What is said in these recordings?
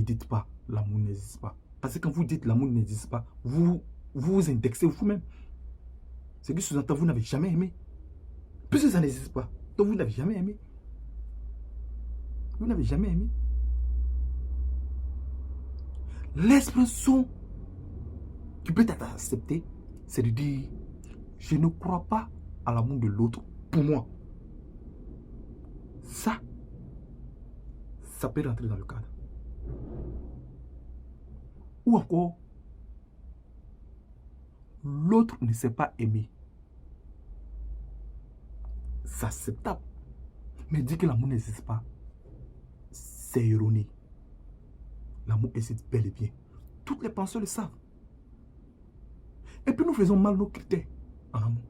dites pas l'amour n'existe pas. Parce que quand vous dites l'amour n'existe pas, vous indexez vous-même. C'est que sous-entend vous n'avez jamais aimé. Puisque ça n'existe pas, donc vous n'avez jamais aimé. Vous n'avez jamais aimé. L'expression qui peut être acceptée, c'est de dire, je ne crois pas à l'amour de l'autre pour moi. Ça peut rentrer dans le cadre. Ou encore, l'autre ne sait pas aimer. C'est acceptable. Mais dire que l'amour n'existe pas, c'est erroné. L'amour existe bel et bien. Toutes les penseurs le savent. Et puis nous faisons mal nos critères en amour.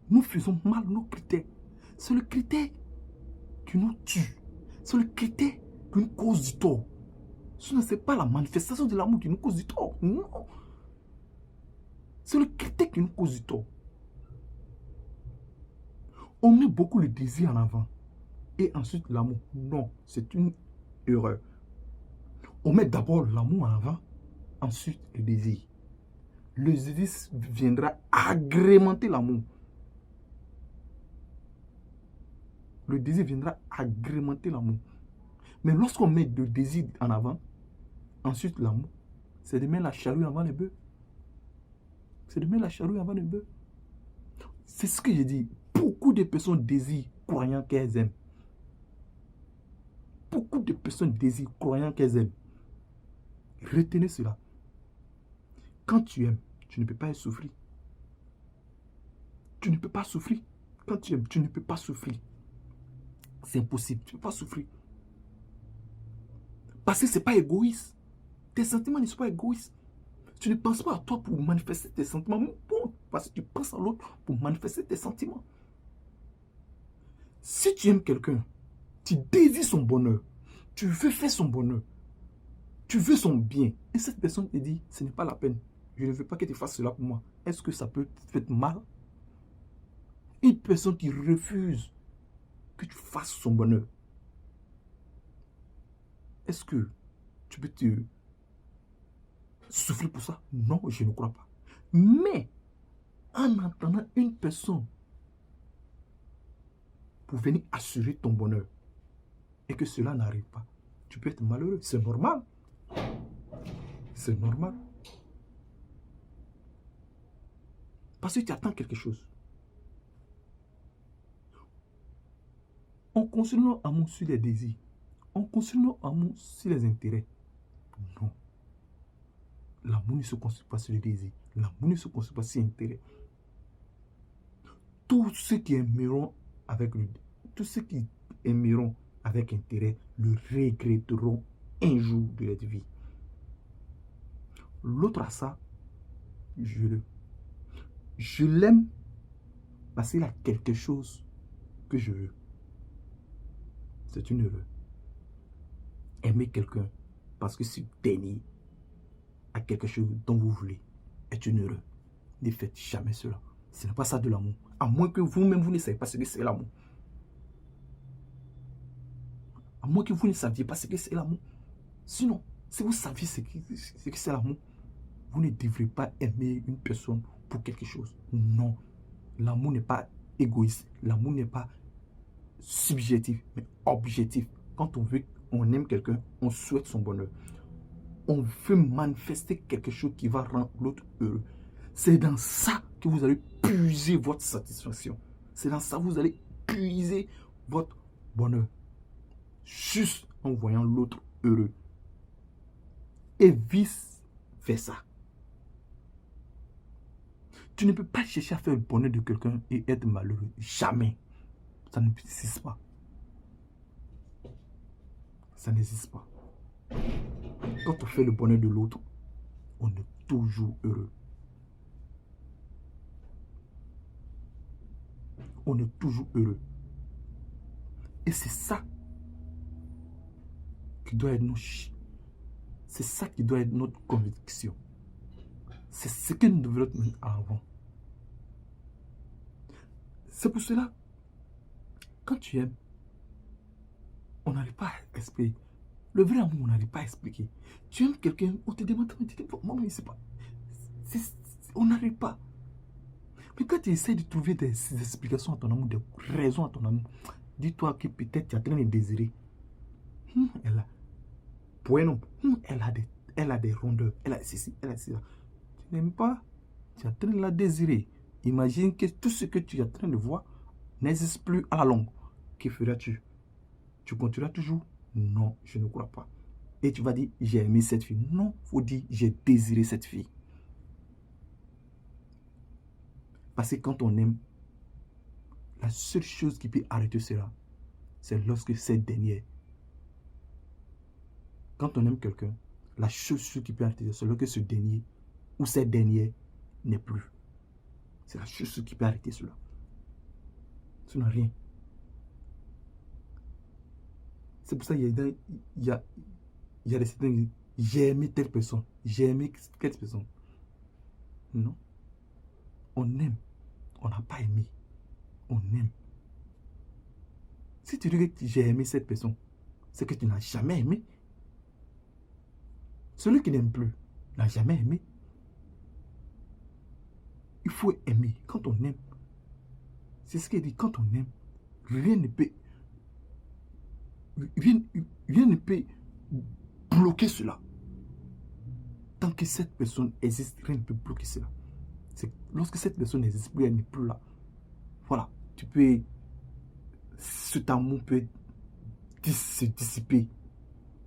Nous faisons mal nos critères. C'est le critère qui nous tue. C'est le critère qui nous cause du tort. Ce n'est pas la manifestation de l'amour qui nous cause du tort. Non. C'est le critère qui nous cause du tort. On met beaucoup le désir en avant. Et ensuite l'amour. Non, c'est une erreur. On met d'abord l'amour en avant, ensuite le désir. Le désir viendra agrémenter l'amour. Le désir viendra agrémenter l'amour. Mais lorsqu'on met le désir en avant, ensuite l'amour, c'est de mettre la charrue avant le bœuf. C'est de mettre la charrue avant le bœuf. C'est ce que j'ai dit. Beaucoup de personnes désirent croyant qu'elles aiment. Beaucoup de personnes désirent croyant qu'elles aiment. Retenez cela. Quand tu aimes, tu ne peux pas souffrir. Tu ne peux pas souffrir. Quand tu aimes, tu ne peux pas souffrir. C'est impossible. Tu ne peux pas souffrir. Parce que ce n'est pas égoïste. Tes sentiments ne sont pas égoïstes. Tu ne penses pas à toi pour manifester tes sentiments. Bon, parce que tu penses à l'autre pour manifester tes sentiments. Si tu aimes quelqu'un, tu désires son bonheur. Tu veux faire son bonheur. Tu veux son bien. Et cette personne te dit, ce n'est pas la peine. Je ne veux pas que tu fasses cela pour moi. Est-ce que ça peut te faire mal? Une personne qui refuse que tu fasses son bonheur. Est-ce que tu peux te souffrir pour ça? Non, je ne crois pas. Mais, en entendant une personne pour venir assurer ton bonheur et que cela n'arrive pas, tu peux être malheureux. C'est normal. C'est normal. Parce que tu attends quelque chose. On construit notre amour sur les désirs. On construit notre amour sur les intérêts. Non. L'amour ne se construit pas sur les désirs. L'amour ne se construit pas sur les intérêts. Tous ceux qui aimeront avec intérêt le regretteront un jour de leur vie. L'autre a ça, je l'aime parce qu'il a quelque chose que je veux. C'est une erreur. Aimer quelqu'un parce que ce dernier a quelque chose dont vous voulez est une erreur. Ne faites jamais cela. Ce n'est pas ça de l'amour. À moins que vous-même, vous ne savez pas ce que c'est l'amour. À moins que vous ne saviez pas ce que c'est l'amour. Sinon, si vous saviez ce que c'est l'amour, vous ne devrez pas aimer une personne pour quelque chose. Non. L'amour n'est pas égoïste. L'amour n'est pas subjectif, mais objectif. Quand on aime quelqu'un, on souhaite son bonheur. On veut manifester quelque chose qui va rendre l'autre heureux. C'est dans ça que vous allez puiser votre satisfaction. C'est dans ça que vous allez puiser votre bonheur. Juste en voyant l'autre heureux. Et vice versa. Tu ne peux pas chercher à faire le bonheur de quelqu'un et être malheureux. Jamais. Ça n'existe pas. Ça n'existe pas. Quand on fait le bonheur de l'autre, on est toujours heureux. On est toujours heureux. Et c'est ça qui doit être c'est ça qui doit être notre conviction. C'est ce que nous devons mettre en avant. C'est pour cela, quand tu aimes, on n'arrive pas à espérer. Le vrai amour, on n'arrive pas à expliquer. Tu aimes quelqu'un, on te demande, maman, il sait pas. On n'arrive pas. Mais quand tu essaies de trouver des explications à ton amour, des raisons à ton amour, dis-toi que peut-être tu es en train de désirer. Elle a, pour un homme, elle a des rondeurs, elle a ceci, elle a cela. Tu n'aimes pas, tu es en train de la désirer. Imagine que tout ce que tu es en train de voir n'existe plus à la longue. Que feras-tu? Tu continueras toujours? Non, je ne crois pas. Et tu vas dire, j'ai aimé cette fille. Non, il faut dire, j'ai désiré cette fille. Parce que quand on aime, la seule chose qui peut arrêter cela, c'est lorsque cette dernière. Quand on aime quelqu'un, la seule chose qui peut arrêter, c'est lorsque ce dernier ou cette dernière n'est plus. C'est la seule chose qui peut arrêter cela. Ce n'est rien. C'est pour ça qu'il y a des certains qui disent, j'ai aimé telle personne, j'ai aimé telle personne. Non. On aime. On n'a pas aimé. On aime. Si tu dis que j'ai aimé cette personne, c'est que tu n'as jamais aimé. Celui qui n'aime plus n'a jamais aimé. Il faut aimer. Quand on aime, c'est ce qu'il dit, quand on aime, rien ne peut bloquer cela. Tant que cette personne existe, rien ne peut bloquer cela. C'est lorsque cette personne n'existe plus, elle n'est plus là. Voilà, cet amour peut se dissiper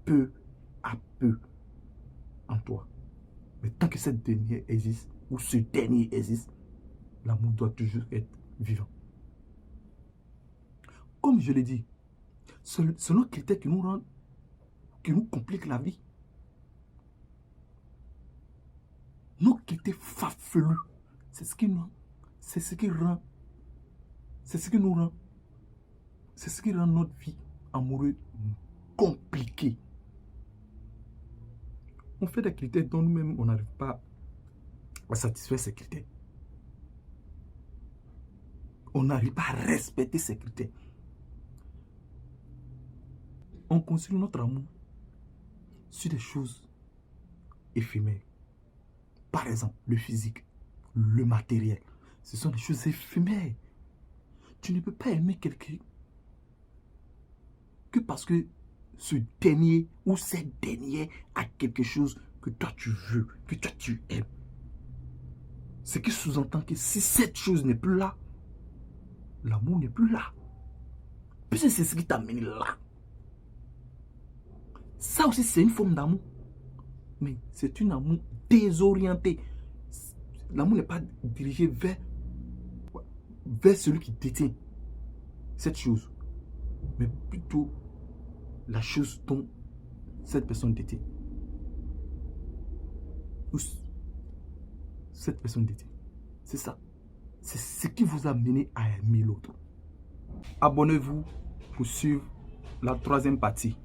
peu à peu en toi. Mais tant que cette dernière existe, ou ce dernier existe, l'amour doit toujours être vivant. Comme je l'ai dit, c'est nos critères qui nous compliquent la vie. Nos critères farfelus, c'est ce qui rend notre vie amoureuse compliquée. On fait des critères dont nous-mêmes, on n'arrive pas à satisfaire ces critères. On n'arrive pas à respecter ces critères. On construit notre amour sur des choses éphémères. Par exemple, le physique, le matériel. Ce sont des choses éphémères. Tu ne peux pas aimer quelqu'un que parce que ce dernier ou cette dernière a quelque chose que toi tu veux, que toi tu aimes. Ce qui sous-entend que si cette chose n'est plus là, l'amour n'est plus là. Puisque c'est ce qui t'a amené là. Ça aussi, c'est une forme d'amour. Mais c'est un amour désorienté. L'amour n'est pas dirigé vers celui qui détient cette chose, mais plutôt la chose dont cette personne détient. Ou cette personne détient. C'est ça. C'est ce qui vous a mené à aimer l'autre. Abonnez-vous pour suivre la troisième partie.